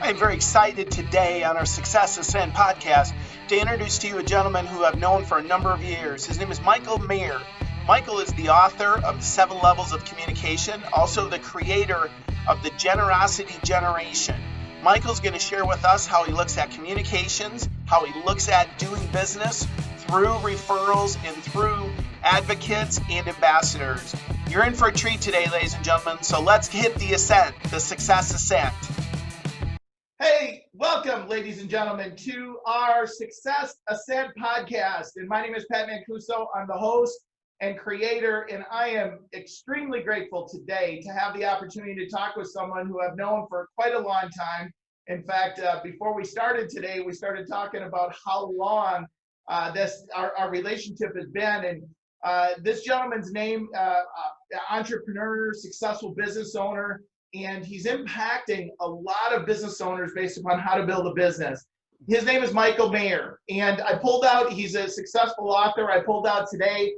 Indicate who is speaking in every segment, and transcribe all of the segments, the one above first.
Speaker 1: I'm very excited today on our Success Ascend podcast to introduce to you a gentleman who I've known for a number of years. His name is Michael Maher. Michael is the author of 7 Levels of Communication, also the creator of the Generosity Generation. Michael's going to share with us how he looks at communications, how he looks at doing business through referrals and through advocates and ambassadors. You're in for a treat today, ladies and gentlemen, so let's hit the ascent, the Success Ascent. Hey, welcome, ladies and gentlemen, to our Success Ascent podcast. And my name is Pat Mancuso. I'm the host and creator, and I am extremely grateful today to have the opportunity to talk with someone who I've known for quite a long time. In fact, before we started today, we started talking about how long our relationship has been. And this gentleman's name, entrepreneur, successful business owner, and he's impacting a lot of business owners based upon how to build a business. His name is Michael Maher, and I pulled out, he's a successful author. I pulled out today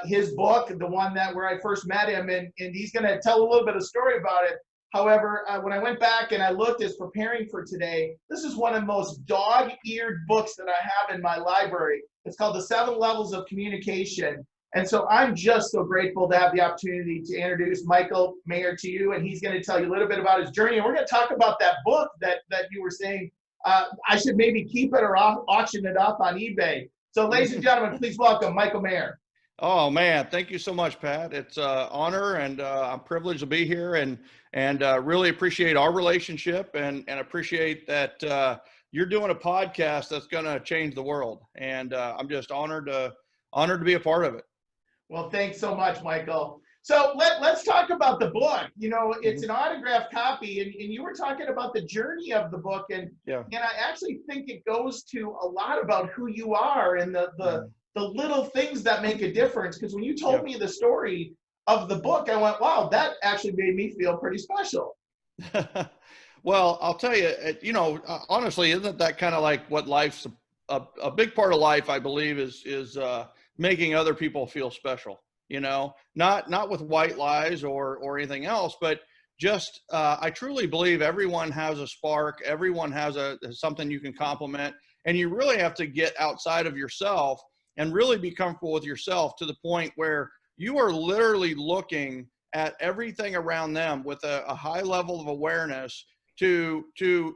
Speaker 1: his book, the one where I first met him, and he's going to tell a little bit of story about it. However, when I went back and I looked as preparing for today, this is one of the most dog-eared books that I have in my library. It's called The 7 Levels of Communication. And so I'm just so grateful to have the opportunity to introduce Michael Maher to you, and he's going to tell you a little bit about his journey. And we're going to talk about that book that you were saying I should maybe keep it or auction it up on eBay. So ladies and gentlemen, please welcome Michael Maher.
Speaker 2: Oh man, thank you so much, Pat. It's an honor, and I'm privileged to be here, and really appreciate our relationship, and appreciate that you're doing a podcast that's going to change the world, and I'm just honored to be a part of it.
Speaker 1: Well, thanks so much, Michael. So let's talk about the book. You know, it's an autographed copy, and you were talking about the journey of the book, and I actually think it goes to a lot about who you are and the little things that make a difference. Because when you told me the story of the book, I went, wow, that actually made me feel pretty special.
Speaker 2: Well, I'll tell you, honestly, isn't that kind of like what life's a big part of life, I believe, is making other people feel special, not with white lies or anything else, but just, I truly believe everyone has a spark. Everyone has something you can compliment, and you really have to get outside of yourself and really be comfortable with yourself to the point where you are literally looking at everything around them with a high level of awareness to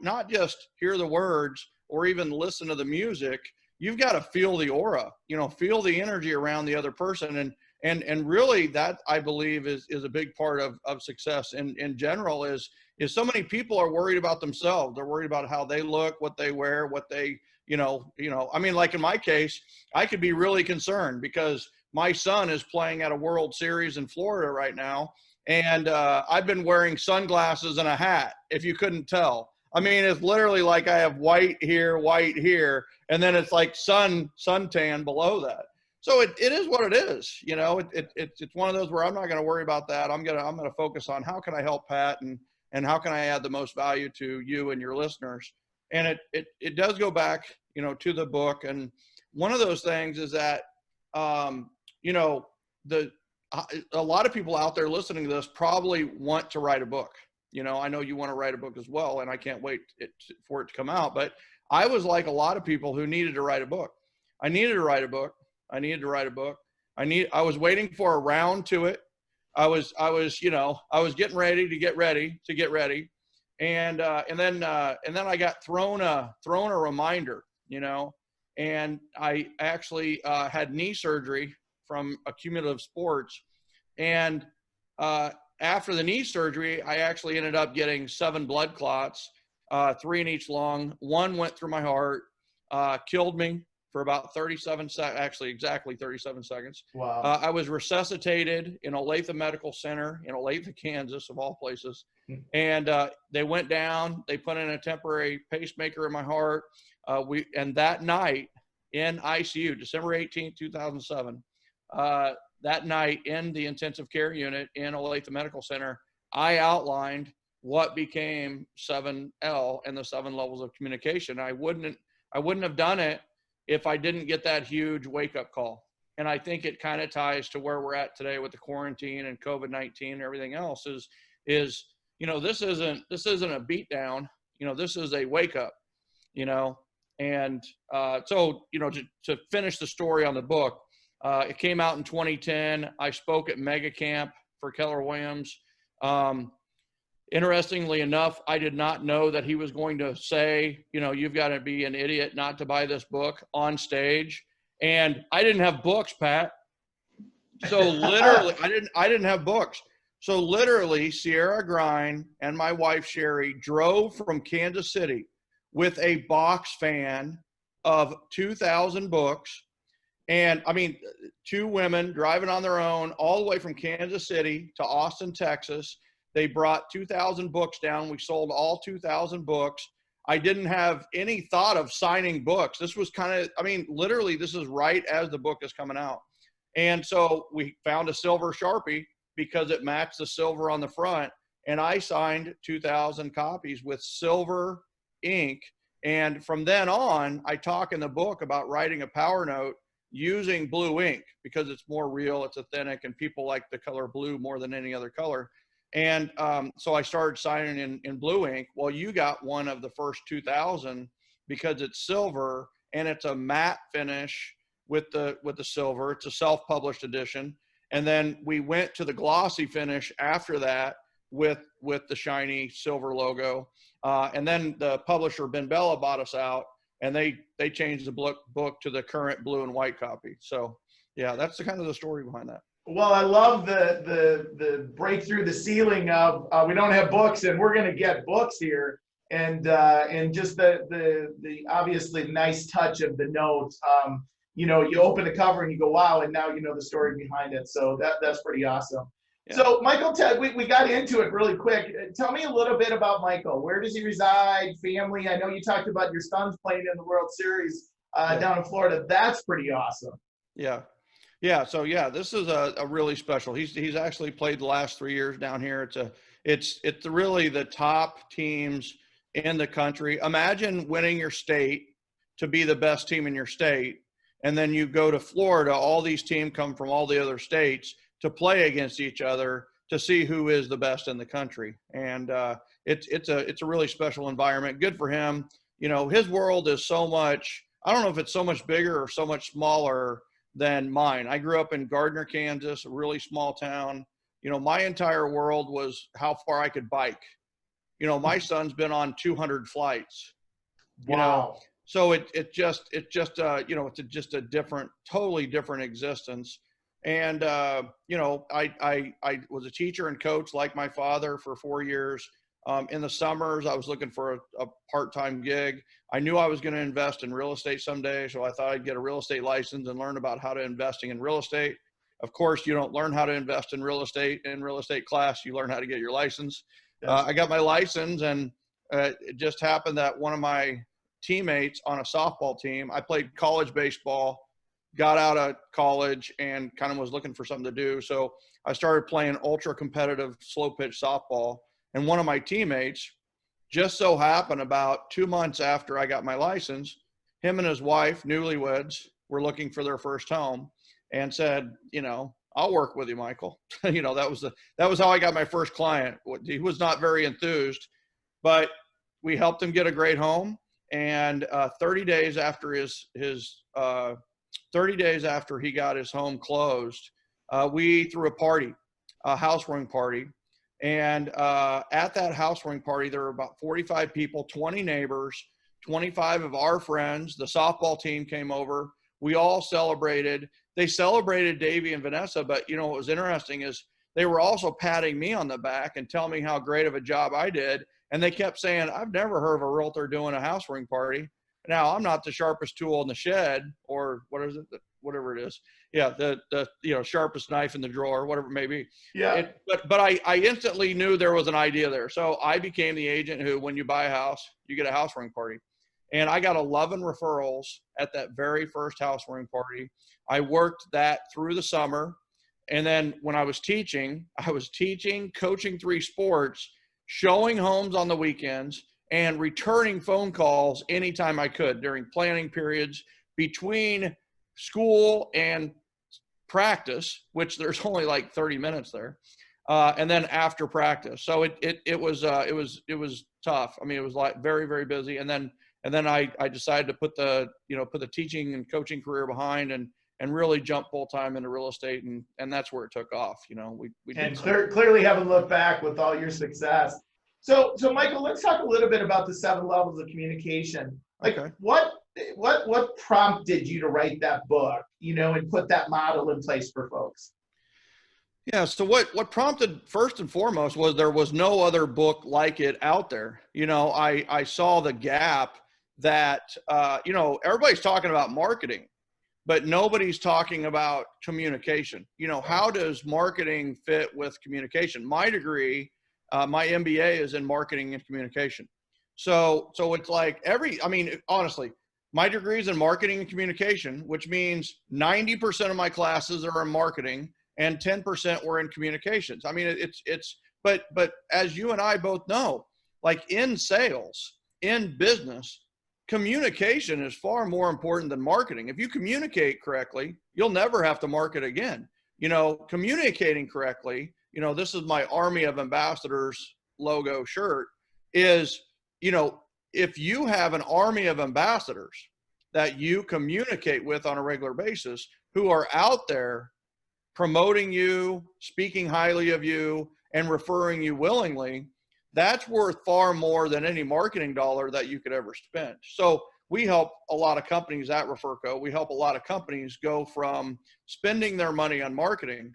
Speaker 2: not just hear the words or even listen to the music. You've got to feel the aura, feel the energy around the other person. And really that, I believe, is a big part of success in general is so many people are worried about themselves. They're worried about how they look, what they wear, what they, I mean, like in my case, I could be really concerned because my son is playing at a World Series in Florida right now. And I've been wearing sunglasses and a hat, if you couldn't tell. I mean, it's literally like I have white here, and then it's like suntan below that. So it is what it is. It's one of those where I'm not going to worry about that. I'm going to focus on how can I help Pat and how can I add the most value to you and your listeners. And it does go back, to the book. And one of those things is that, a lot of people out there listening to this probably want to write a book. I know you want to write a book as well, and I can't wait for it to come out. But I was like a lot of people who needed to write a book. I needed to write a book. I was waiting for a round to it. I was getting ready to get ready. And then I got thrown a reminder, and I actually had knee surgery from accumulative sports. And after the knee surgery, I actually ended up getting 7 blood clots, 3 in each lung. 1 went through my heart, killed me for about exactly 37 seconds.
Speaker 1: Wow.
Speaker 2: I was resuscitated in Olathe Medical Center in Olathe, Kansas, of all places. And they went down, they put in a temporary pacemaker in my heart. And that night in ICU, December 18th, 2007, that night in the intensive care unit in Olathe Medical Center, I outlined what became 7L and the 7 levels of communication. I wouldn't have done it if I didn't get that huge wake-up call. And I think it kind of ties to where we're at today with the quarantine and COVID-19 and everything else is, this isn't a beat down. this is a wake up, and so, to finish the story on the book, it came out in 2010. I spoke at Mega Camp for Keller Williams. Interestingly enough, I did not know that he was going to say, you've got to be an idiot not to buy this book on stage. And I didn't have books, Pat. So literally, I didn't have books. So literally, Sierra Grind and my wife, Sherry, drove from Kansas City with a box fan of 2,000 books. And I mean, two women driving on their own all the way from Kansas City to Austin, Texas. They brought 2,000 books down. We sold all 2,000 books. I didn't have any thought of signing books. This was literally, this is right as the book is coming out. And so we found a silver Sharpie because it matched the silver on the front. And I signed 2,000 copies with silver ink. And from then on, I talk in the book about writing a power note using blue ink because it's more real, it's authentic, and people like the color blue more than any other color. And so I started signing in blue ink. Well, you got one of the first 2,000 because it's silver and it's a matte finish with the silver. It's a self-published edition. And then we went to the glossy finish after that with the shiny silver logo. And then the publisher Ben Bella bought us out, and they changed the book to the current blue and white copy. So yeah, that's the kind of the story behind that.
Speaker 1: Well, I love the break through the ceiling of we don't have books and we're going to get books here, and just the obviously nice touch of the note. You open the cover and you go, wow, and now you know the story behind it. So that's pretty awesome. Yeah. So Michael, we got into it really quick. Tell me a little bit about Michael. Where does he reside? Family? I know you talked about your sons playing in the World Series down in Florida. That's pretty awesome.
Speaker 2: Yeah. Yeah. So yeah, this is a really special. He's actually played the last 3 years down here. It's really the top teams in the country. Imagine winning your state to be the best team in your state. And then you go to Florida, all these teams come from all the other states to play against each other to see who is the best in the country. And it's a really special environment. Good for him. His world is so much, I don't know if it's so much bigger or so much smaller than mine. I grew up in Gardner, Kansas, a really small town. My entire world was how far I could bike. My son's been on 200 flights.
Speaker 1: Wow.
Speaker 2: So it's just a totally different existence. And I was a teacher and coach like my father for 4 years. In the summers, I was looking for a part-time gig. I knew I was going to invest in real estate someday, so I thought I'd get a real estate license and learn about how to investing in real estate. Of course, you don't learn how to invest in real estate class. You learn how to get your license. I got my license, and it just happened that one of my teammates on a softball team, I played college baseball, got out of college, and kind of was looking for something to do. So I started playing ultra competitive slow pitch softball. And one of my teammates, just so happened about 2 months after I got my license, him and his wife, newlyweds, were looking for their first home, and said, I'll work with you, Michael. That was how I got my first client. He was not very enthused, but we helped him get a great home. And 30 days after he got his home closed, we threw a housewarming party. And at that housewarming party, there were about 45 people, 20 neighbors, 25 of our friends. The softball team came over. We all celebrated. They celebrated Davey and Vanessa, but what was interesting is they were also patting me on the back and telling me how great of a job I did. And they kept saying, I've never heard of a realtor doing a housewarming party. Now, I'm not the sharpest tool in the shed, or whatever it is. Yeah, the sharpest knife in the drawer, whatever it may be.
Speaker 1: Yeah.
Speaker 2: But I instantly knew there was an idea there. So I became the agent who, when you buy a house, you get a housewarming party. And I got 11 referrals at that very first housewarming party. I worked that through the summer. And then when I was teaching, coaching 3 sports, showing homes on the weekends, and returning phone calls anytime I could during planning periods between school and practice, which there's only like 30 minutes there, and then after practice. So it was tough. I mean, it was like very, very busy. And then I decided to put the teaching and coaching career behind and really jump full time into real estate. And that's where it took off. We
Speaker 1: and clearly haven't looked back with all your success. So Michael, let's talk a little bit about the 7 levels of communication. Like,
Speaker 2: okay.
Speaker 1: What prompted you to write that book, and put that model in place for folks?
Speaker 2: Yeah. So what prompted first and foremost was there was no other book like it out there. I saw the gap that, everybody's talking about marketing, but nobody's talking about communication. How does marketing fit with communication? My degree, my MBA is in marketing and communication. So it's like honestly, my degree is in marketing and communication, which means 90% of my classes are in marketing and 10% were in communications. I mean, but as you and I both know, like in sales, in business, communication is far more important than marketing. If you communicate correctly, you'll never have to market again. Communicating correctly, this is my Army of Ambassadors logo shirt, is, if you have an army of ambassadors that you communicate with on a regular basis, who are out there promoting you, speaking highly of you, and referring you willingly, that's worth far more than any marketing dollar that you could ever spend. So we help a lot of companies at REFERCO. We help a lot of companies go from spending their money on marketing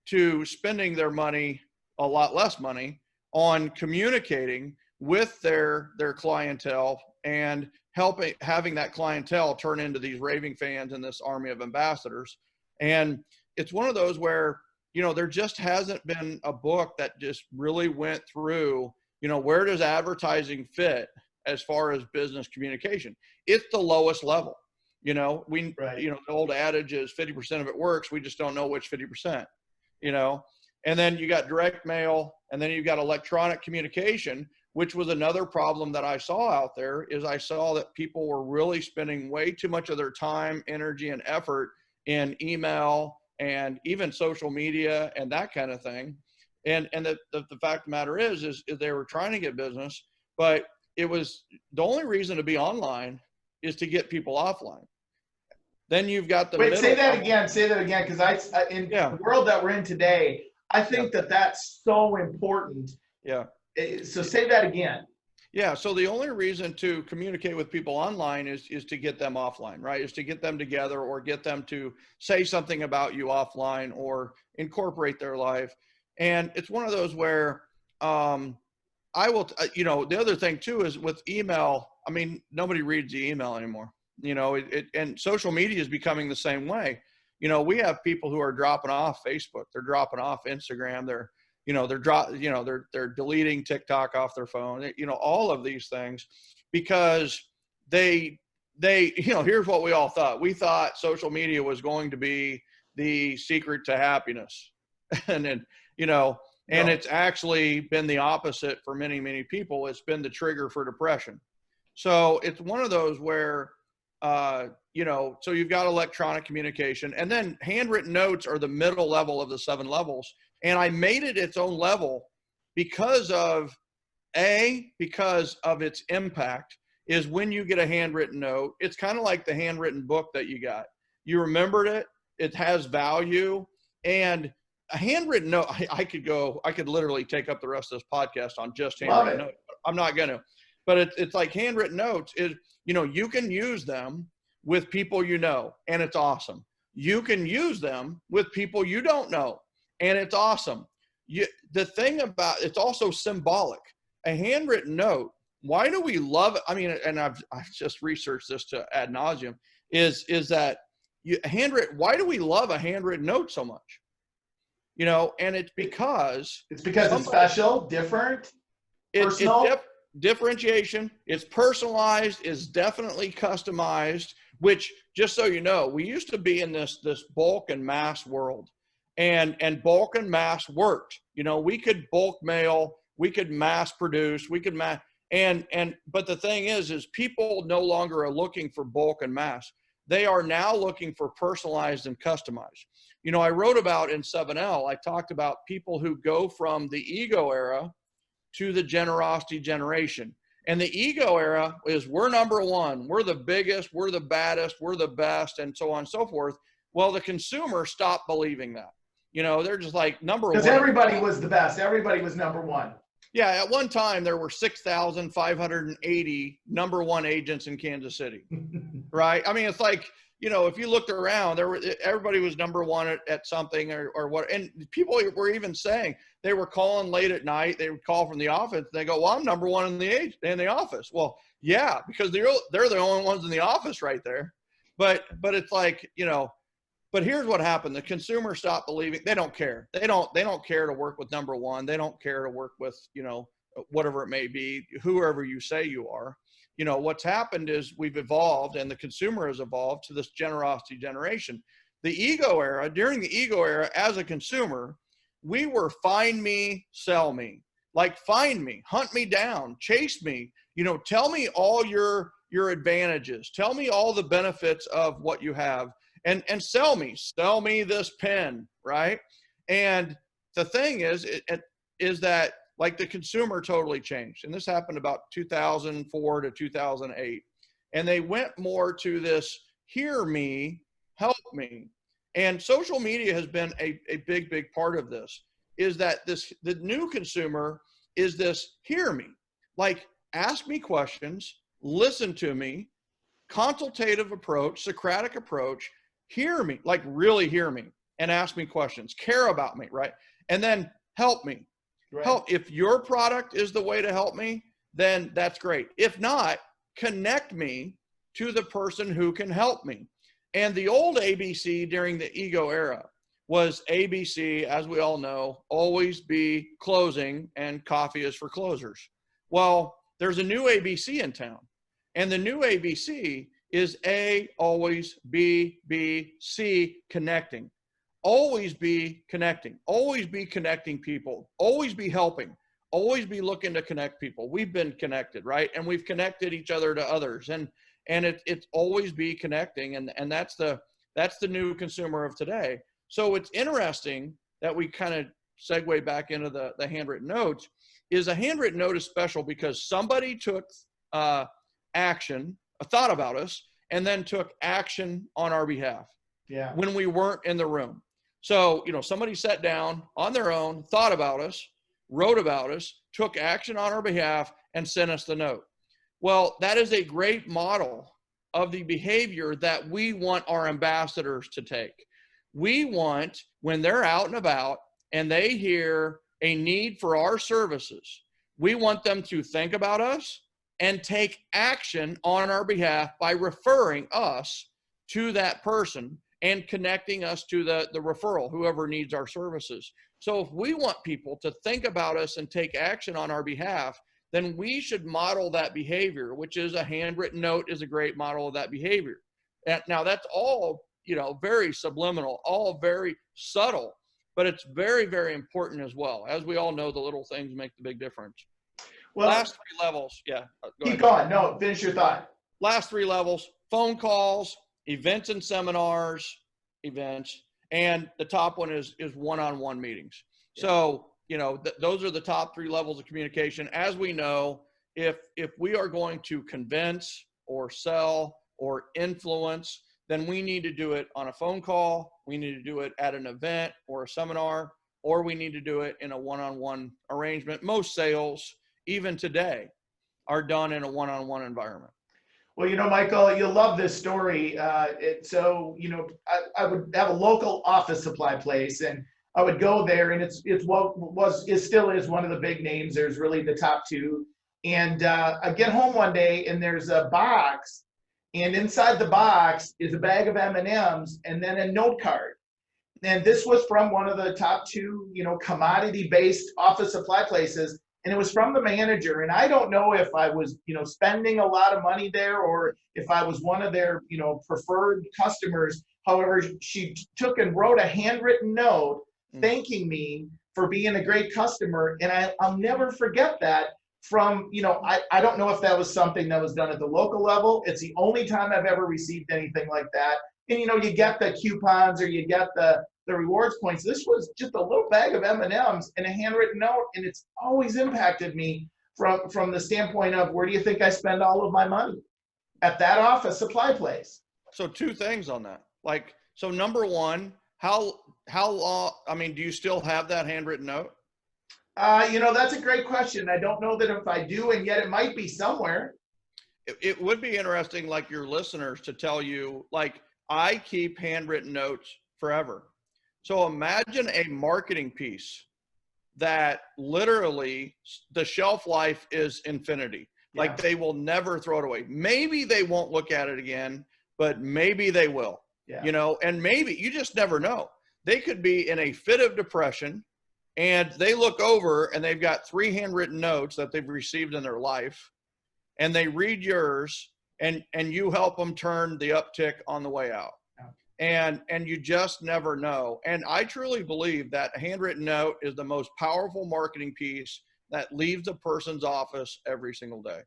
Speaker 2: to spending their money, a lot less money, on communicating with their clientele and having that clientele turn into these raving fans in this army of ambassadors. And it's one of those where, there just hasn't been a book that just really went through, where does advertising fit as far as business communication? It's the lowest level.
Speaker 1: Right.
Speaker 2: The old adage is 50% of it works. We just don't know which 50%, and then you got direct mail, and then you've got electronic communication, which was another problem that I saw out there. Is I saw that people were really spending way too much of their time, energy, and effort in email and even social media and that kind of thing. And the fact of the matter is they were trying to get business, but it was the only reason to be online is to get people offline. Then you've got the
Speaker 1: Wait, say that again, because in the world that we're in today, I think that's so important.
Speaker 2: Yeah.
Speaker 1: So say that again.
Speaker 2: Yeah. So the only reason to communicate with people online is to get them offline, right? Is to get them together or get them to say something about you offline or incorporate their life. And it's one of those where the other thing too is with email, I mean, nobody reads the email anymore. And social media is becoming the same way. We have people who are dropping off Facebook, they're dropping off Instagram, they're deleting TikTok off their phone, all of these things, because they here's what we all thought. We thought social media was going to be the secret to happiness. And then, and it's actually been the opposite for many, many people. It's been the trigger for depression. So it's one of those where, so you've got electronic communication, and then handwritten notes are the middle level of the 7 levels. And I made it its own level because of its impact. Is when you get a handwritten note, it's kind of like the handwritten book that you got. You remembered it, it has value. And a handwritten note, I could literally take up the rest of this podcast on just handwritten notes. I'm not going to. But it's like handwritten notes is, you can use them with people and it's awesome. You can use them with people you don't know, and it's awesome. The thing about it's also symbolic. A handwritten note, why do we love it? I mean, and I've just researched this to ad nauseum, is that why do we love a handwritten note so much? And it's because
Speaker 1: it's special, different, personal.
Speaker 2: Differentiation, it's personalized, is definitely customized, which, just so you know, we used to be in this bulk and mass world, and bulk and mass worked. We could bulk mail, we could mass produce, but the thing is people no longer are looking for bulk and mass. They are now looking for personalized and customized. I wrote about in 7L, I talked about people who go from the ego era to the generosity generation. And the ego era is we're number one, we're the biggest, we're the baddest, we're the best, and so on and so forth. Well, the consumer stopped believing that. You know, they're just like number one.
Speaker 1: Because everybody was the best. Everybody was number one.
Speaker 2: Yeah, at one time there were 6,580 number one agents in Kansas City, right? I mean, it's like, you know, if you looked around, everybody was number one at something or what. And people were even saying they were calling late at night. They would call from the office. They go, well, I'm number one in the office. Well, yeah, because they're the only ones in the office right there. But it's like, you know, but here's what happened. The consumer stopped believing. They don't care. They don't care to work with number one. They don't care to work with, you know, whatever it may be, whoever you say you are. You know, what's happened is we've evolved and the consumer has evolved to this generosity generation. The ego era, during the ego era, as a consumer, we were find me, sell me. Like find me, hunt me down, chase me, you know, tell me all your advantages. Tell me all the benefits of what you have. And sell me this pen, right? And the thing is that like the consumer totally changed. And this happened about 2004 to 2008. And they went more to this, hear me, help me. And social media has been a big, big part of this, is that the new consumer is this, hear me, like ask me questions, listen to me, consultative approach, Socratic approach, hear me, like really hear me and ask me questions, care about me, right? And then help me. Right. Help. If your product is the way to help me, then that's great. If not, connect me to the person who can help me. And the old ABC during the ego era was ABC, as we all know, always be closing and coffee is for closers. Well, there's a new ABC in town. And the new ABC is A, always, B, C, connecting. Always be connecting. Always be connecting people. Always be helping. Always be looking to connect people. We've been connected, right? And we've connected each other to others. And it's always be connecting. And that's the new consumer of today. So it's interesting that we kind of segue back into the handwritten notes. Is a handwritten note is special because somebody took action, a thought about us, and then took action on our behalf. Yeah. When we weren't in the room. So, you know, somebody sat down on their own, thought about us, wrote about us, took action on our behalf, and sent us the note. Well, that is a great model of the behavior that we want our ambassadors to take. We want, when they're out and about and they hear a need for our services, we want them to think about us and take action on our behalf by referring us to that person and connecting us to the referral, whoever needs our services. So if we want people to think about us and take action on our behalf, then we should model that behavior, which is a handwritten note is a great model of that behavior. And now that's all, you know, very subliminal, all very subtle, but it's very, very important as well. As we all know, the little things make the big difference. Well, last three levels. Yeah.
Speaker 1: Keep going. No, finish your thought.
Speaker 2: Last three levels: phone calls, events and seminars, events, and the top one is one-on-one meetings. Yeah. So, you know, those are the top three levels of communication. As we know, if we are going to convince or sell or influence, then we need to do it on a phone call. We need to do it at an event or a seminar, or we need to do it in a one-on-one arrangement. Most sales, even today, are done in a one-on-one environment.
Speaker 1: Well, you know, Michael, you'll love this story. So, you know, I would have a local office supply place, and I would go there, and it still is one of the big names. There's really the top two. And I get home one day, and there's a box, and inside the box is a bag of M&Ms and then a note card. And this was from one of the top two, you know, commodity-based office supply places. And it was from the manager. And I don't know if I was, you know, spending a lot of money there or if I was one of their, you know, preferred customers. However, she took and wrote a handwritten note thanking me for being a great customer. And I'll never forget that from, you know, I don't know if that was something that was done at the local level. It's the only time I've ever received anything like that. And, you know, you get the coupons or you get the the rewards points. This was just a little bag of M&Ms and a handwritten note, and it's always impacted me from the standpoint of, where do you think I spend all of my money? At that office supply place.
Speaker 2: So two things on that. Like, so number one, how long, I mean, do you still have that handwritten note?
Speaker 1: That's a great question. I don't know that if I do, and yet it might be somewhere.
Speaker 2: It would be interesting, like your listeners, to tell you, like, I keep handwritten notes forever. So imagine a marketing piece that literally the shelf life is infinity.
Speaker 1: Yeah.
Speaker 2: Like, they will never throw it away. Maybe they won't look at it again, but maybe they will.
Speaker 1: Yeah.
Speaker 2: And maybe, you just never know. They could be in a fit of depression and they look over and they've got 3 handwritten notes that they've received in their life, and they read yours, and you help them turn the uptick on the way out. Yeah. And you just never know. And I truly believe that a handwritten note is the most powerful marketing piece that leaves a person's office every single day.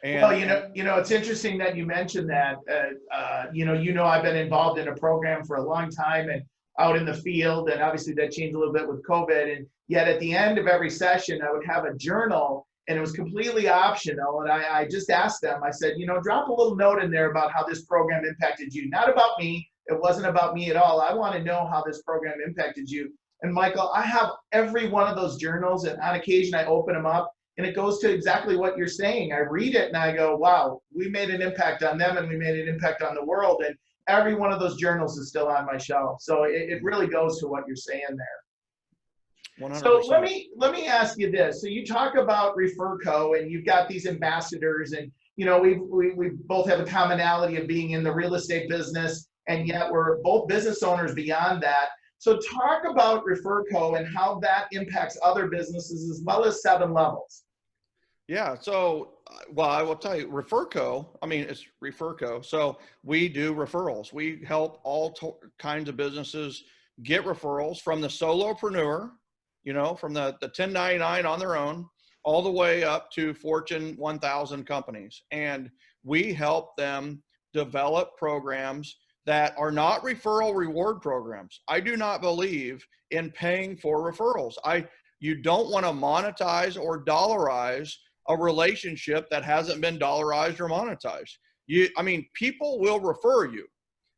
Speaker 2: And,
Speaker 1: well, it's interesting that you mentioned that. I've been involved in a program for a long time and out in the field, and obviously that changed a little bit with COVID. And yet at the end of every session, I would have a journal, and it was completely optional. And I just asked them, I said, drop a little note in there about how this program impacted you. Not about me. It wasn't about me at all. I want to know how this program impacted you. And Michael, I have every one of those journals, and on occasion I open them up, and it goes to exactly what you're saying. I read it and I go, wow, we made an impact on them, and we made an impact on the world. And every one of those journals is still on my shelf. So it really goes to what you're saying there.
Speaker 2: 100%.
Speaker 1: So let me ask you this. So you talk about REFERCO, and you've got these ambassadors, and we both have a commonality of being in the real estate business, and yet we're both business owners beyond that. So talk about REFERCO and how that impacts other businesses as well as 7 Levels.
Speaker 2: Yeah. So, well, I will tell you, REFERCO, it's REFERCO. So we do referrals. We help all kinds of businesses get referrals, from the solopreneur, from the 1099 on their own, all the way up to Fortune 1000 companies. And we help them develop programs that are not referral reward programs. I do not believe in paying for referrals. You don't want to monetize or dollarize a relationship that hasn't been dollarized or monetized. People will refer you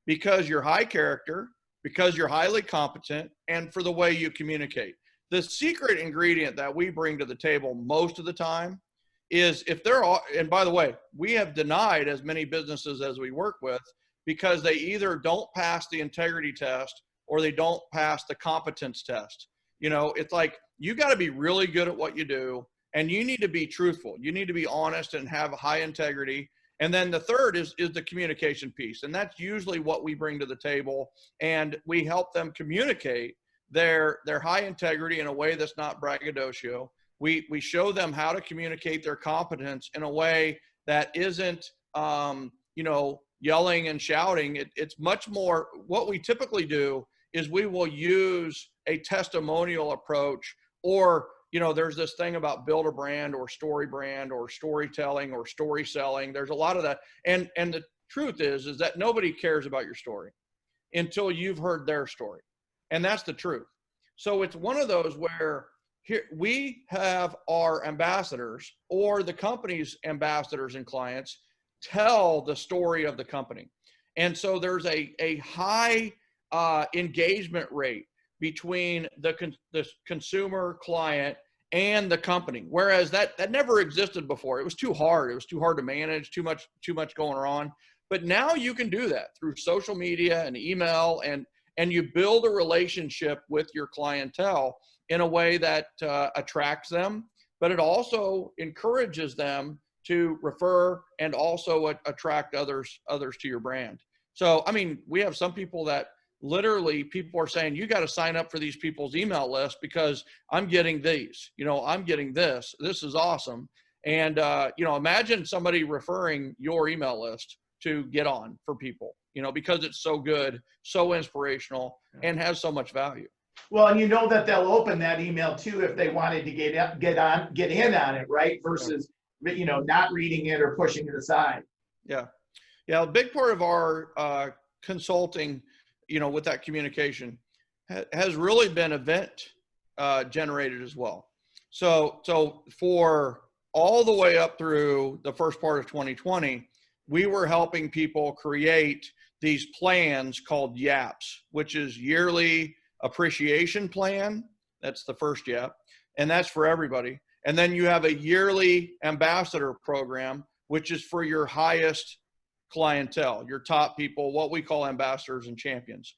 Speaker 2: because you're high character, because you're highly competent, and for the way you communicate. The secret ingredient that we bring to the table most of the time is, and by the way, we have denied as many businesses as we work with because they either don't pass the integrity test or they don't pass the competence test. It's like, you got to be really good at what you do, and you need to be truthful. You need to be honest and have high integrity. And then the third is the communication piece. And that's usually what we bring to the table. And we help them communicate their high integrity in a way that's not braggadocio. We show them how to communicate their competence in a way that isn't, yelling and shouting. It's much more, what we typically do is we will use a testimonial approach, or, there's this thing about build a brand or storytelling or story selling. There's a lot of that. And the truth is that nobody cares about your story until you've heard their story. And that's the truth. So it's one of those where here we have our ambassadors, or the company's ambassadors and clients, tell the story of the company. And so there's a high engagement rate between the consumer client and the company, whereas that never existed before. It was too hard. It was too hard to manage, too much going on. But now you can do that through social media and email, and you build a relationship with your clientele in a way that attracts them, but it also encourages them to refer and also attract others to your brand. So, we have some people that literally, people are saying, you got to sign up for these people's email list because I'm getting these, I'm getting this is awesome. And, imagine somebody referring your email list to get on for people, because it's so good, so inspirational, and has so much value.
Speaker 1: Well, and that they'll open that email too if they wanted to get in on it, right? Versus, not reading it or pushing it aside.
Speaker 2: Yeah. A big part of our consulting, with that communication has really been event generated as well. So for all the way up through the first part of 2020, we were helping people create these plans called YAPs, which is yearly appreciation plan. That's the first YAP, and that's for everybody. And then you have a yearly ambassador program, which is for your highest clientele, your top people, what we call ambassadors and champions.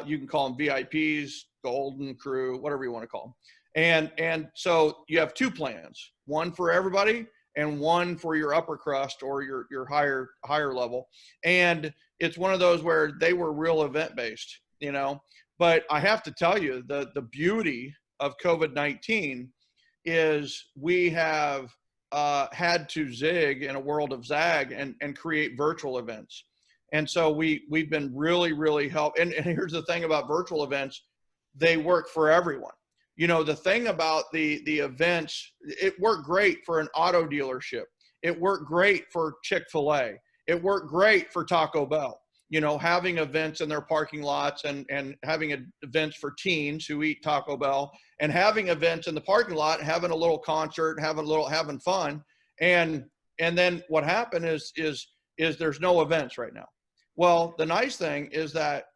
Speaker 2: You can call them VIPs, golden crew, whatever you want to call them. And so you have two plans, one for everybody and one for your upper crust or your higher level. And it's one of those where they were real event based, you know. But I have to tell you, the beauty of COVID-19 is we have had to zig in a world of zag and create virtual events. And so we've been really help. And here's the thing about virtual events, they work for everyone. You know, the thing about the events, it worked great for an auto dealership. It worked great for Chick-fil-A. It worked great for Taco Bell. You know, having events in their parking lots and having events for teens who eat Taco Bell, and having events in the parking lot, having a little concert, having fun. And then what happened is there's no events right now. Well, the nice thing is that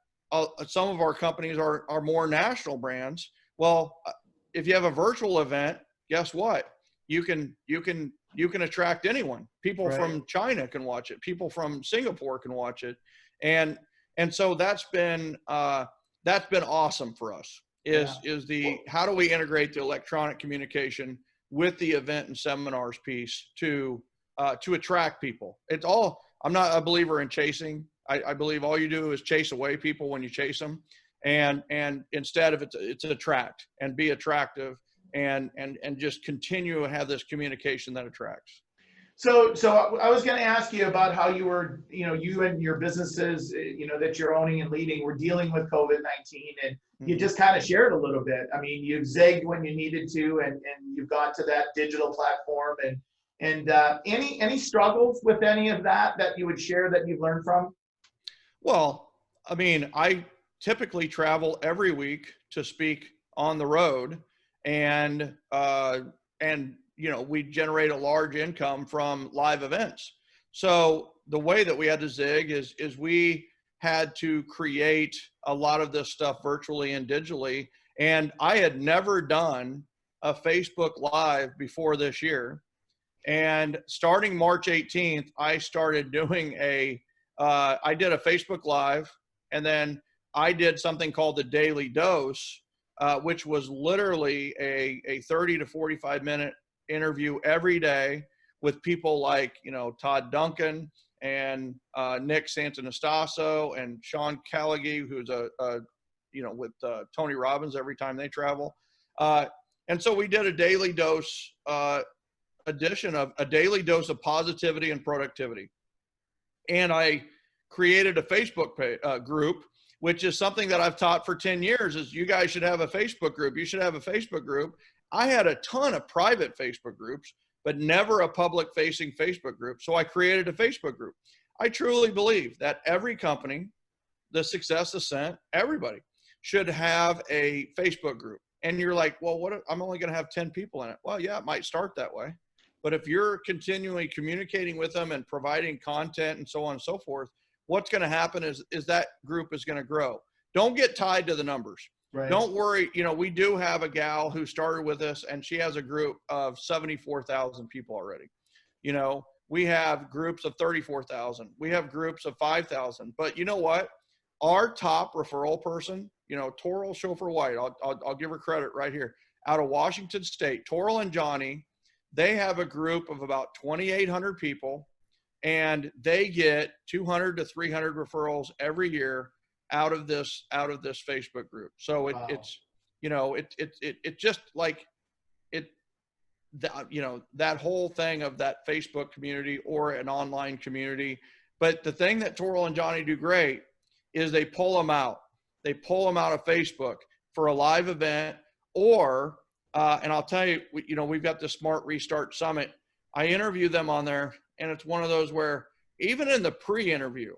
Speaker 2: some of our companies are more national brands. Well, if you have a virtual event, guess what? You can attract anyone. People from China can watch it. People from Singapore can watch it. And so that's been awesome for us is the, how do we integrate the electronic communication with the event and seminars piece to attract people. I'm not a believer in chasing. I believe all you do is chase away people when you chase them. And instead of it's attract and be attractive and just continue to have this communication that attracts.
Speaker 1: So I was going to ask you about how you were, you and your businesses, that you're owning and leading were dealing with COVID-19, and you just kind of shared a little bit. I mean, you've zigged when you needed to, and you've gone to that digital platform, and any struggles with any of that you would share that you've learned from?
Speaker 2: Well, I mean, I typically travel every week to speak on the road, and we generate a large income from live events. So the way that we had to zig is we had to create a lot of this stuff virtually and digitally. And I had never done a Facebook Live before this year. And starting March 18th, I started doing I did a Facebook Live, and then I did something called the Daily Dose, which was literally a 30 to 45 minute interview every day with people like, Todd Duncan and Nick Santanastasso and Sean Callaghy, who's with Tony Robbins every time they travel. And so we did a Daily Dose edition of a Daily Dose of Positivity and Productivity. And I created a Facebook group, which is something that I've taught for 10 years is you guys should have a Facebook group. You should have a Facebook group. I had a ton of private Facebook groups, but never a public facing Facebook group. So I created a Facebook group. I truly believe that every company, the Success Ascent, everybody should have a Facebook group. And you're like, well, I'm only going to have 10 people in it. Well, yeah, it might start that way. But if you're continually communicating with them and providing content and so on and so forth, what's going to happen is that group is going to grow. Don't get tied to the numbers. Right. Don't worry. We do have a gal who started with us, and she has a group of 74,000 people already. We have groups of 34,000. We have groups of 5,000. But you know what? Our top referral person, Toral Chauffeur White, I'll give her credit right here, out of Washington State, Toral and Johnny, they have a group of about 2,800 people, and they get 200 to 300 referrals every year out of this Facebook group. So it's just like that whole thing of that Facebook community or an online community. But the thing that Toral and Johnny do great is they pull them out. They pull them out of Facebook for a live event, or and I'll tell you, we've got the Smart Restart Summit. I interview them on there, and it's one of those where even in the pre-interview,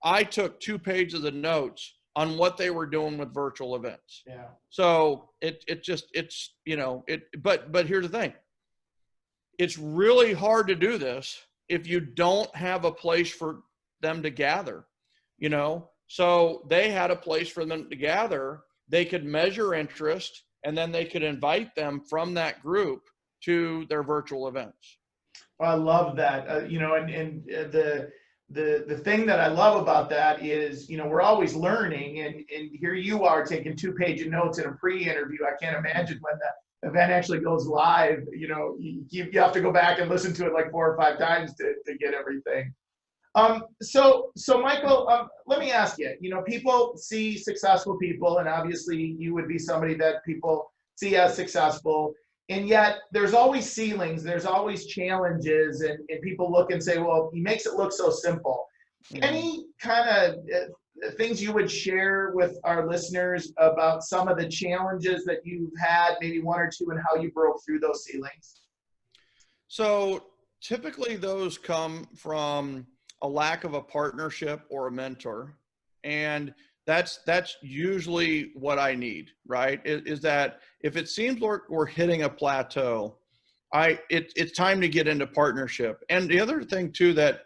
Speaker 2: I took 2 pages of notes on what they were doing with virtual events.
Speaker 1: Yeah.
Speaker 2: So but here's the thing. It's really hard to do this if you don't have a place for them to gather, So they had a place for them to gather. They could measure interest, and then they could invite them from that group to their virtual events.
Speaker 1: I love that. The thing that I love about that is, we're always learning, and here you are taking 2-page notes in a pre-interview. I can't imagine when the event actually goes live. You have to go back and listen to it like 4 or 5 times to get everything. So Michael, let me ask you. People see successful people, and obviously you would be somebody that people see as successful. And yet there's always ceilings, there's always challenges, and people look and say, well, he makes it look so simple. Mm-hmm. Any kind of things you would share with our listeners about some of the challenges that you've had, maybe 1 or 2, and how you broke through those ceilings?
Speaker 2: So typically those come from a lack of a partnership or a mentor. And that's usually what I need, right? Is that if it seems like we're hitting a plateau, it's time to get into partnership. And the other thing too, that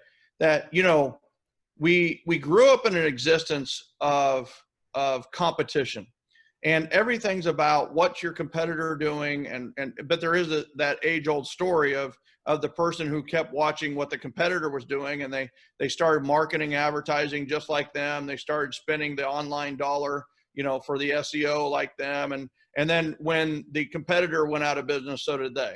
Speaker 2: we grew up in an existence of competition, and everything's about what's your competitor doing. But there is that age old story of the person who kept watching what the competitor was doing, and they started marketing, advertising just like them. They started spending the online dollar, for the SEO like them. And then when the competitor went out of business, so did they,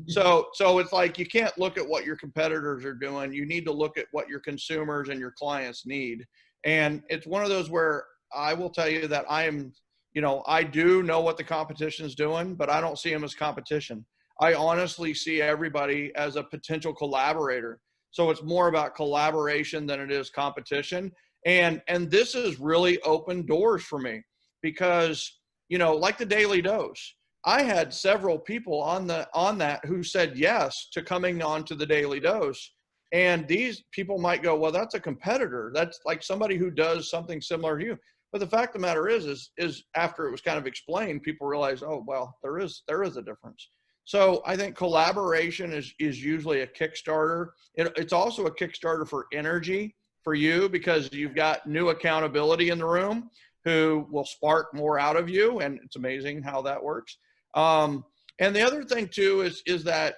Speaker 2: So it's like, you can't look at what your competitors are doing. You need to look at what your consumers and your clients need. And it's one of those where I will tell you that I do know what the competition is doing, but I don't see them as competition. I honestly see everybody as a potential collaborator. So it's more about collaboration than it is competition. And this has really opened doors for me because, like the Daily Dose, I had several people on that who said yes to coming on to the Daily Dose. And these people might go, well, that's a competitor. That's like somebody who does something similar to you. But the fact of the matter is after it was kind of explained, people realized, oh, well, there is a difference. So I think collaboration is usually a Kickstarter. It's also a Kickstarter for energy for you, because you've got new accountability in the room who will spark more out of you. And it's amazing how that works. And the other thing too is that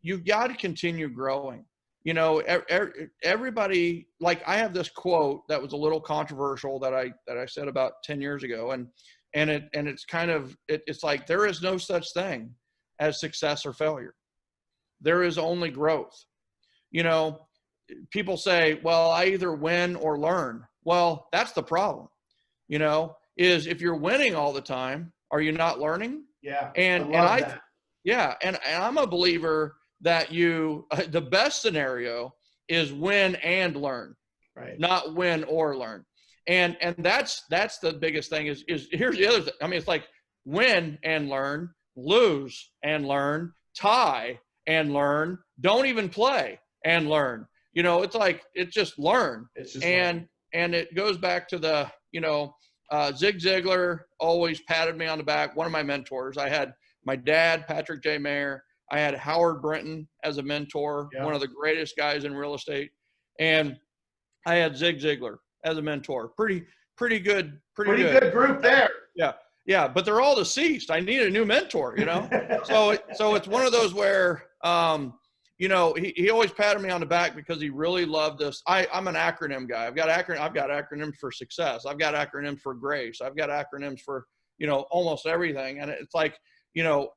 Speaker 2: you've got to continue growing. Everybody, like, I have this quote that was a little controversial that I said about 10 years ago. And it's kind of, it's like, there is no such thing as success or failure. There is only growth. People say, well, I either win or learn. Well, that's the problem, is if you're winning all the time, are you not learning?
Speaker 1: Yeah.
Speaker 2: And I'm a believer that the best scenario is win and learn,
Speaker 1: right? Not
Speaker 2: win or learn. And that's the biggest thing is here's the other thing. I mean, it's like win and learn, lose and learn, tie and learn, don't even play and learn. It's like, it's just learn. And it goes back to the, Zig Ziglar always patted me on the back. One of my mentors, I had my dad, Patrick J. Maher. I had Howard Brinton as a mentor, one of the greatest guys in real estate. And I had Zig Ziglar as a mentor. Pretty good
Speaker 1: group there.
Speaker 2: Yeah. But they're all deceased. I need a new mentor, So it's one of those where, he always patted me on the back because he really loved this. I'm an acronym guy. I've got acronyms for success. I've got acronyms for grace. I've got acronyms for, almost everything. And it's like,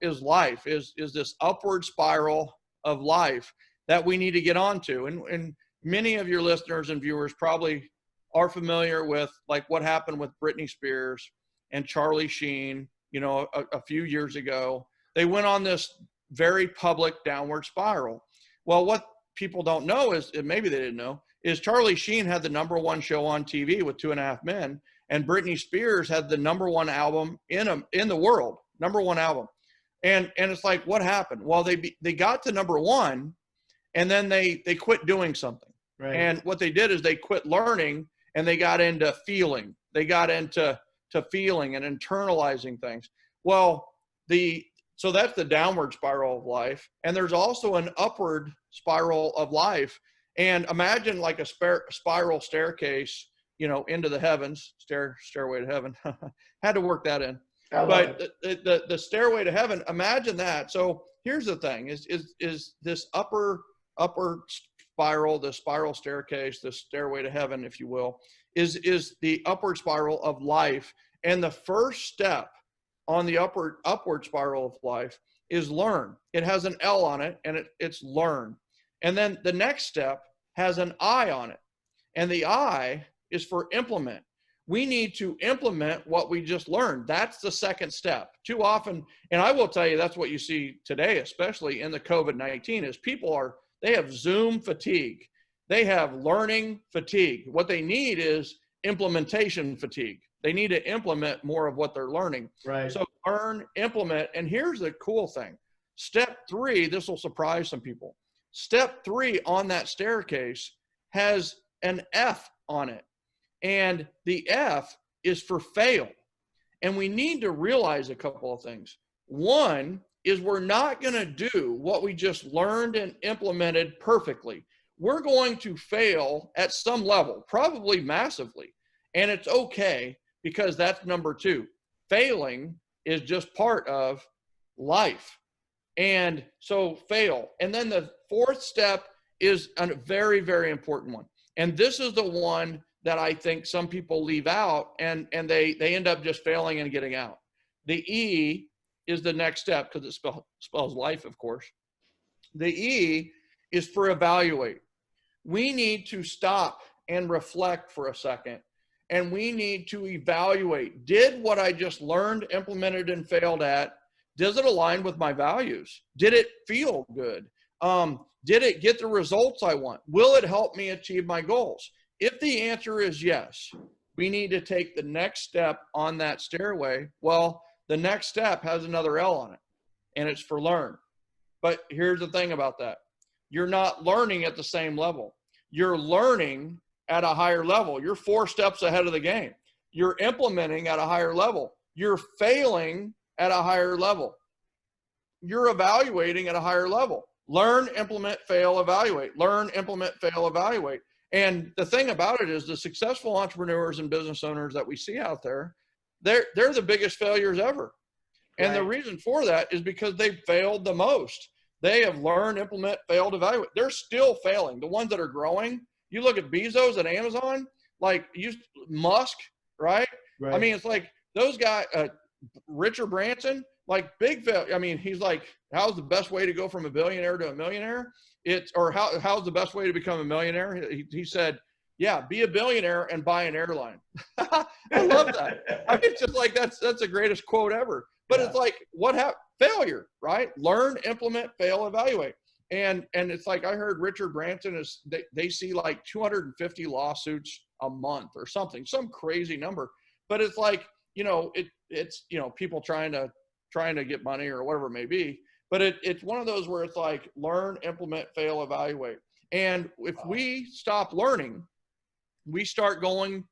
Speaker 2: is life is this upward spiral of life that we need to get onto. And many of your listeners and viewers probably are familiar with like what happened with Britney Spears and Charlie Sheen, a few years ago. They went on this very public downward spiral. Well, what people don't know is, and maybe they didn't know, is Charlie Sheen had the #1 show on TV with 2.5 Men, and Britney Spears had the #1 album in the world, #1 album. And it's like, what happened? Well, they got to #1, and then they quit doing something. Right. And what they did is they quit learning, and they got into feeling. They got into feeling and internalizing things. Well, so that's the downward spiral of life. And there's also an upward spiral of life. And imagine like a spiral staircase, into the heavens, stairway to heaven. Had to work that in. But the stairway to heaven, imagine that. So here's the thing is this upper spiral, the spiral staircase, the stairway to heaven, if you will, is the upward spiral of life. And the first step on the upward spiral of life is learn. It has an L on it, and it's learn. And then the next step has an I on it. And the I is for implement. We need to implement what we just learned. That's the second step. Too often, and I will tell you, that's what you see today, especially in the COVID-19, is they have Zoom fatigue. They have learning fatigue. What they need is implementation fatigue. They need to implement more of what they're learning.
Speaker 1: Right.
Speaker 2: So learn, implement. And here's the cool thing. Step 3, this will surprise some people. Step 3 on that staircase has an F on it. And the F is for fail. And we need to realize a couple of things. One is we're not going to do what we just learned and implemented perfectly. We're going to fail at some level, probably massively. And it's okay, because that's number 2. Failing is just part of life. And so fail. And then the 4th step is a very, very important one. And this is the one that I think some people leave out, and they end up just failing and getting out. The E is the next step, because it spells life, of course. The E is for evaluate. We need to stop and reflect for a second, and we need to evaluate. Did what I just learned, implemented, and failed at, does it align with my values? Did it feel good? Did it get the results I want? Will it help me achieve my goals? If the answer is yes, we need to take the next step on that stairway. Well, the next step has another L on it, and it's for learn. But here's the thing about that. You're not learning at the same level. You're learning at a higher level. You're 4 steps ahead of the game. You're implementing at a higher level. You're failing at a higher level. You're evaluating at a higher level. Learn, implement, fail, evaluate. Learn, implement, fail, evaluate. And the thing about it is the successful entrepreneurs and business owners that we see out there, they're the biggest failures ever. And the reason for that is because they failed the most. They have learned, implement, failed, evaluate. They're still failing. The ones that are growing, you look at Bezos at Amazon, like Musk, right? I mean, it's like those guys, Richard Branson, like big failure. I mean, he's like, how's the best way to go from a billionaire to a millionaire? How's the best way to become a millionaire? He said, yeah, be a billionaire and buy an airline. I love that. I mean, it's just like, that's the greatest quote ever. But it's like, what happened? Failure, right? Learn, implement, fail, evaluate. And it's like, I heard Richard Branson they see like 250 lawsuits a month or something, some crazy number. But it's like, it's people trying to get money or whatever it may be. But it's one of those where it's like learn, implement, fail, evaluate. And if we stop learning, we start going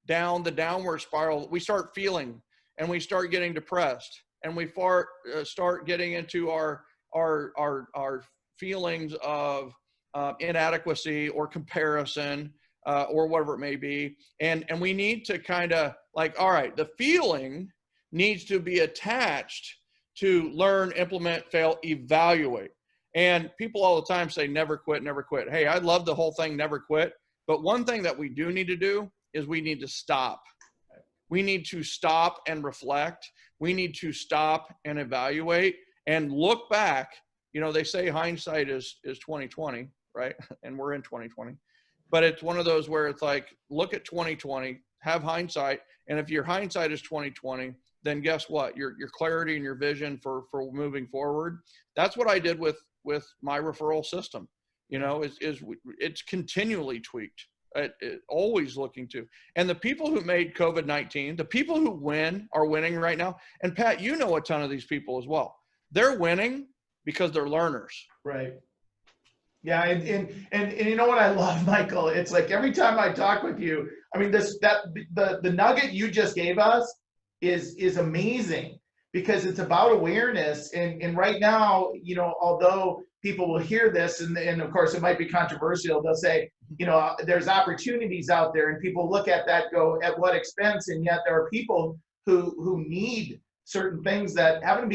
Speaker 2: down the downward spiral. We start feeling, and we start getting depressed, and we start getting into our feelings of inadequacy or comparison or whatever it may be. And we need to kind of like, all right, the feeling needs to be attached to learn, implement, fail, evaluate. And people all the time say, never quit, never quit. Hey, I love the whole thing, never quit. But one thing that we do need to do is we need to stop. We need to stop and reflect. We need to stop and evaluate and look back. They say hindsight is 2020, right? And we're in 2020. But it's one of those where it's like, look at 2020, have hindsight. And if your hindsight is 2020, then guess what? Your clarity and your vision for moving forward. That's what I did with my referral system. It's continually tweaked. Always looking to. And the people who made COVID-19, the people who are winning right now. And Pat, you know a ton of these people as well. They're winning because they're learners.
Speaker 1: Right. Yeah, and you know what I love, Michael? It's like every time I talk with you, I mean the nugget you just gave us is amazing because it's about awareness and right now, although people will hear this and of course it might be controversial, they'll say, there's opportunities out there and people look at that, go at what expense, and yet there are people who need certain things that haven't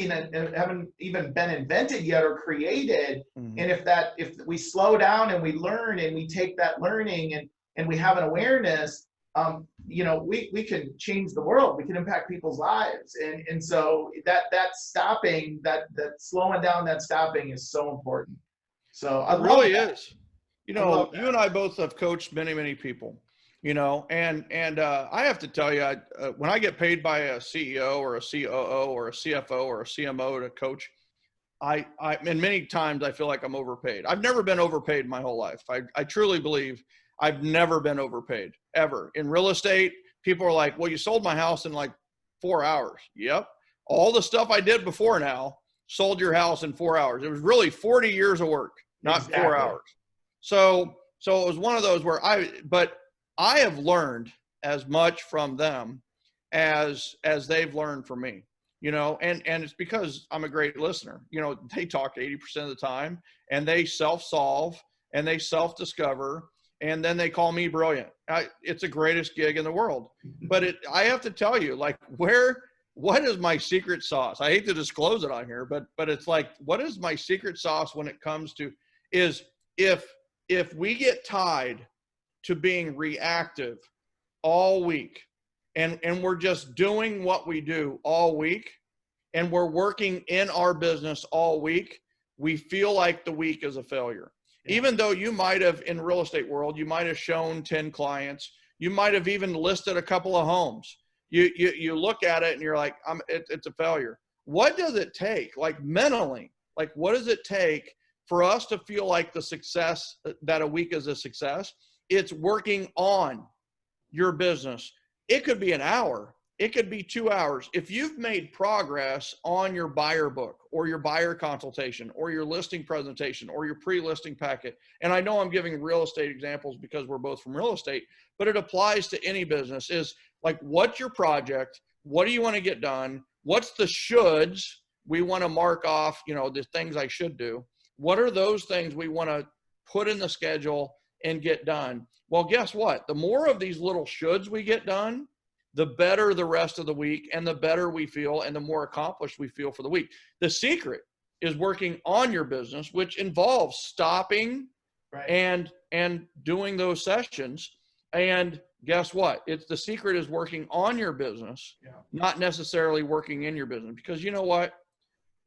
Speaker 1: even been invented yet or created.
Speaker 2: Mhm.
Speaker 1: And if we slow down and we learn and we take that learning and we have an awareness, we can change the world. We can impact people's lives. And so that stopping, that slowing down, that stopping is so important. So I
Speaker 2: It
Speaker 1: love
Speaker 2: really
Speaker 1: that.
Speaker 2: is.
Speaker 1: I love
Speaker 2: You and
Speaker 1: that.
Speaker 2: I both have coached many, many people, and I have to tell you, when I get paid by a CEO or a COO or a CFO or a CMO to coach, and many times I feel like I'm overpaid. I've never been overpaid my whole life. I truly believe I've never been overpaid ever. In real estate, people are like, well, you sold my house in like 4 hours. Yep. All the stuff I did before now sold your house in 4 hours. It was really 40 years of work, not four
Speaker 1: Exactly.
Speaker 2: hours. So it was one of those where but I have learned as much from them as they've learned from me, and it's because I'm a great listener. They talk 80% of the time and they self-solve and they self-discover, and then they call me brilliant. It's the greatest gig in the world. But I have to tell you, like, what is my secret sauce? I hate to disclose it on here, but it's like, what is my secret sauce when it comes to is if we get tied to being reactive all week, and we're just doing what we do all week, and we're working in our business all week, we feel like the week is a failure.
Speaker 1: Yeah.
Speaker 2: Even though you might have, in real estate world, you might have shown 10 clients, you might have even listed a couple of homes. You look at it and you're like, it's a failure. What does it take, like mentally? Like, what does it take for us to feel like the success, that a week is a success? It's working on your business. It could be an hour. It could be 2 hours. If you've made progress on your buyer book or your buyer consultation or your listing presentation or your pre-listing packet, and I know I'm giving real estate examples because we're both from real estate, but it applies to any business, is like, what's your project? What do you want to get done? What's the shoulds we want to mark off, the things I should do? What are those things we want to put in the schedule and get done? Well, guess what? The more of these little shoulds we get done, the better the rest of the week and the better we feel and the more accomplished we feel for the week. The secret is working on your business, which involves stopping
Speaker 1: Right.
Speaker 2: and doing those sessions. And guess what? It's the secret is working on your business,
Speaker 1: Yeah.
Speaker 2: not necessarily working in your business, because you know what?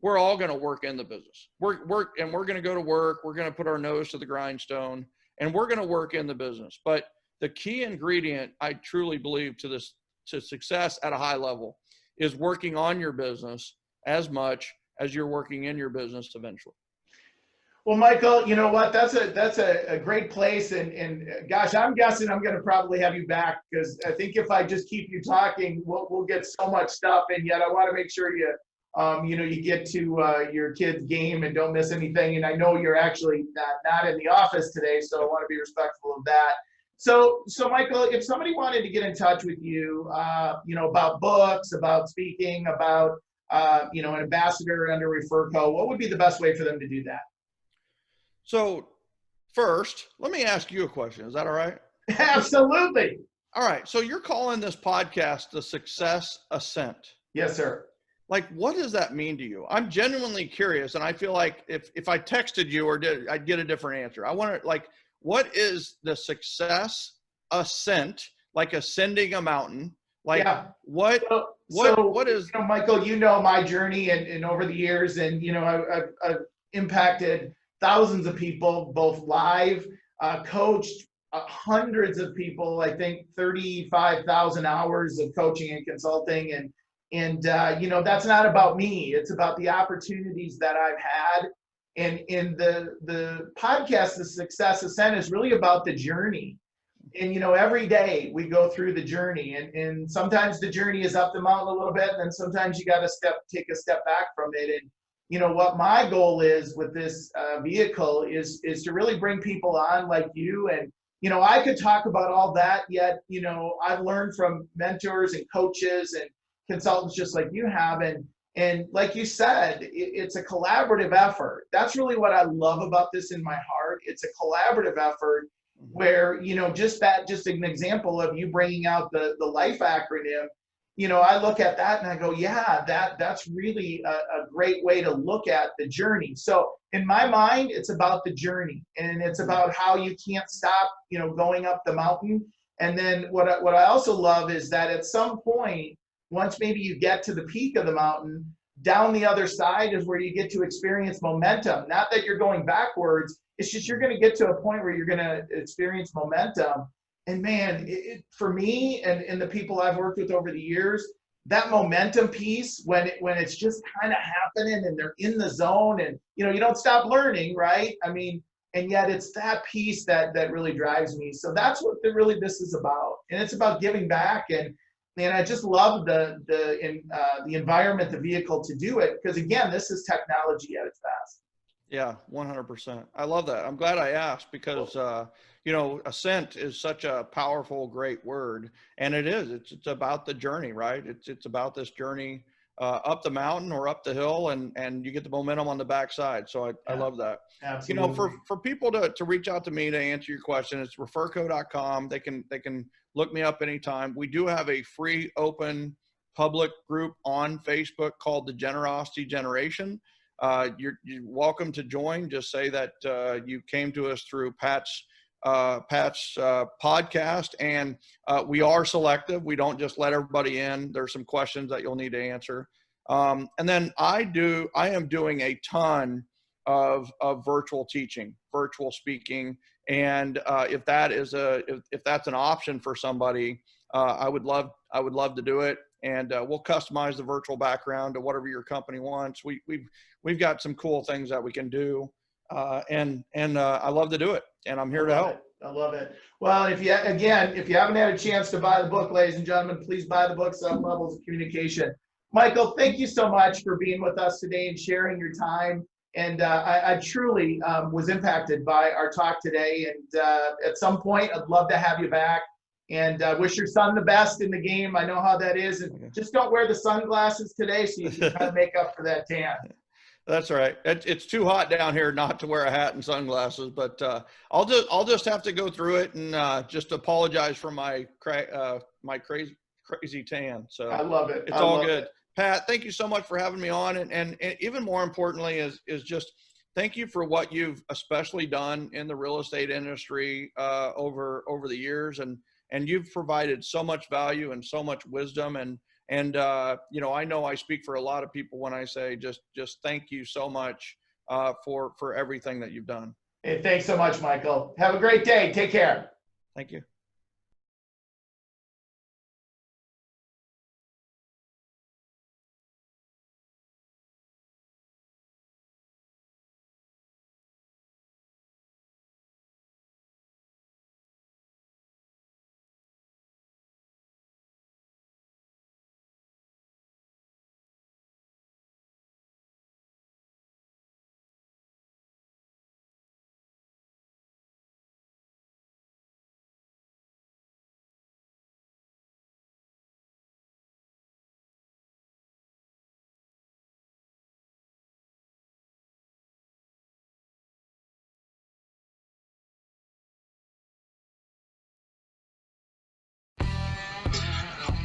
Speaker 2: We're all going to work in the business. We're going to go to work. We're going to put our nose to the grindstone and we're going to work in the business. But the key ingredient, I truly believe, to success at a high level is working on your business as much as you're working in your business eventually.
Speaker 1: Well, Michael, you know what? That's a great place, and gosh, I'm guessing I'm going to probably have you back because I think if I just keep you talking, we'll get so much stuff. And yet, I want to make sure you get to your kid's game and don't miss anything. And I know you're actually not in the office today, so I want to be respectful of that. So Michael, if somebody wanted to get in touch with you, about books, about speaking, about an ambassador under REFERCO, what would be the best way for them to do that?
Speaker 2: So first, let me ask you a question. Is that all right?
Speaker 1: Absolutely.
Speaker 2: All right. So you're calling this podcast the Success Ascent.
Speaker 1: Yes, sir.
Speaker 2: Like, what does that mean to you? I'm genuinely curious. And I feel like if I texted you I'd get a different answer. I want to, like, what is the Success Ascent? Like ascending a mountain? Like,
Speaker 1: yeah.
Speaker 2: what is,
Speaker 1: Michael, my journey and over the years, and, I've impacted thousands of people, both live, coached hundreds of people, I think 35,000 hours of coaching and consulting. And that's not about me. It's about the opportunities that I've had. And in the podcast, The Success Ascent, is really about the journey. And, every day we go through the journey, and sometimes the journey is up the mountain a little bit, and then sometimes you got to take a step back from it. what my goal is with this vehicle is to really bring people on like you. And, I could talk about all that, yet, I've learned from mentors and coaches and consultants just like you have. And like you said, it's a collaborative effort. That's really what I love about this in my heart. It's a collaborative effort where, just an example of you bringing out the LIFE acronym. I look at that and I go, yeah, that's really a great way to look at the journey. So in my mind, it's about the journey, and it's about how you can't stop, going up the mountain. And then what I also love is that at some point, once maybe you get to the peak of the mountain, down the other side is where you get to experience momentum. Not that you're going backwards, it's just you're going to get to a point where you're going to experience momentum. And man, for me and the people I've worked with over the years, that momentum piece, when it's just kind of happening and they're in the zone, and you don't stop learning, right? I mean, and yet it's that piece that really drives me. So that's what really this is about, and it's about giving back. And I just love the environment, the vehicle to do it, because again, this is technology at its best.
Speaker 2: Yeah, 100%. I love that. I'm glad I asked, because ascent is such a powerful, great word, and it is. It's about the journey, right? It's about this journey up the mountain or up the hill, and you get the momentum on the backside. So I love that.
Speaker 1: Absolutely.
Speaker 2: For people to reach out to me to answer your question, it's REFERCO.com. They can look me up anytime. We do have a free, open, public group on Facebook called the Generosity Generation. You're welcome to join. Just say that you came to us through Pat's podcast, and we are selective. We don't just let everybody in. There's some questions that you'll need to answer. And then I am doing a ton of virtual teaching, virtual speaking. And if that's an option for somebody, I would love to do it. And we'll customize the virtual background to whatever your company wants. We've got some cool things that we can do. And I love to do it, and I'm here to help.
Speaker 1: I love it. Well, if you haven't had a chance to buy the book, ladies and gentlemen, please buy the book, 7 Levels of Communication. Michael, thank you so much for being with us today and sharing your time. And I truly was impacted by our talk today. And at some point, I'd love to have you back. And wish your son the best in the game. I know how that is. And just don't wear the sunglasses today, so you can kind of make up for that tan.
Speaker 2: That's right. It's too hot down here not to wear a hat and sunglasses, but I'll just have to go through it and just apologize for my crazy tan. So
Speaker 1: I love it.
Speaker 2: It's all good. Pat, thank you so much for having me on, and even more importantly is just thank you for what you've especially done in the real estate industry over the years, and you've provided so much value and so much wisdom, and I know I speak for a lot of people when I say just thank you so much for everything that you've done.
Speaker 1: Hey, thanks so much, Michael. Have a great day. Take care.
Speaker 2: Thank you.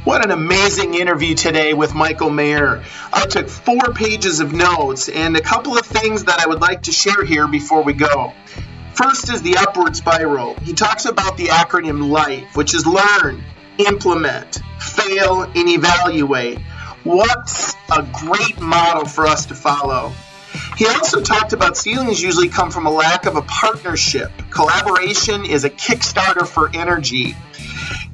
Speaker 1: What an amazing interview today with Michael Maher. I took 4 pages of notes and a couple of things that I would like to share here before we go. First is the upward spiral. He talks about the acronym LIFE, which is learn, implement, fail, and evaluate. What's a great model for us to follow? He also talked about ceilings usually come from a lack of a partnership. Collaboration is a kickstarter for energy.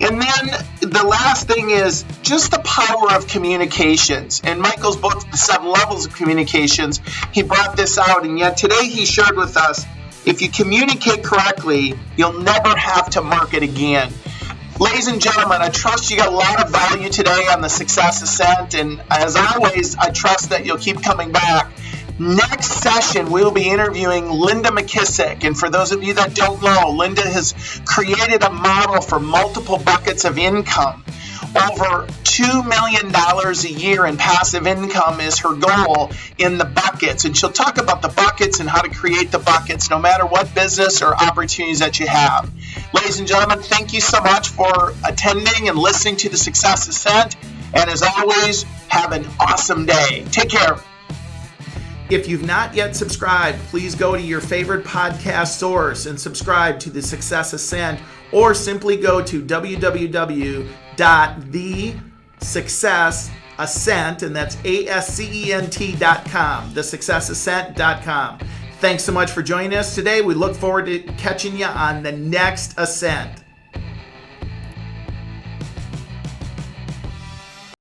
Speaker 1: And then the last thing is just the power of communications. In Michael's book, The 7 Levels of Communications, he brought this out, and yet today he shared with us, if you communicate correctly, you'll never have to market again. Ladies and gentlemen, I trust you got a lot of value today on the Success Ascent, and as always, I trust that you'll keep coming back. Next session, we'll be interviewing Linda McKissick. And for those of you that don't know, Linda has created a model for multiple buckets of income. Over $2 million a year in passive income is her goal in the buckets. And she'll talk about the buckets and how to create the buckets, no matter what business or opportunities that you have. Ladies and gentlemen, thank you so much for attending and listening to the Success Ascent. And as always, have an awesome day. Take care. If you've not yet subscribed, please go to your favorite podcast source and subscribe to the Success Ascent, or simply go to www.thesuccessascent, and that's ASCENT.com, thesuccessascent.com. Thanks so much for joining us today. We look forward to catching you on the next ascent.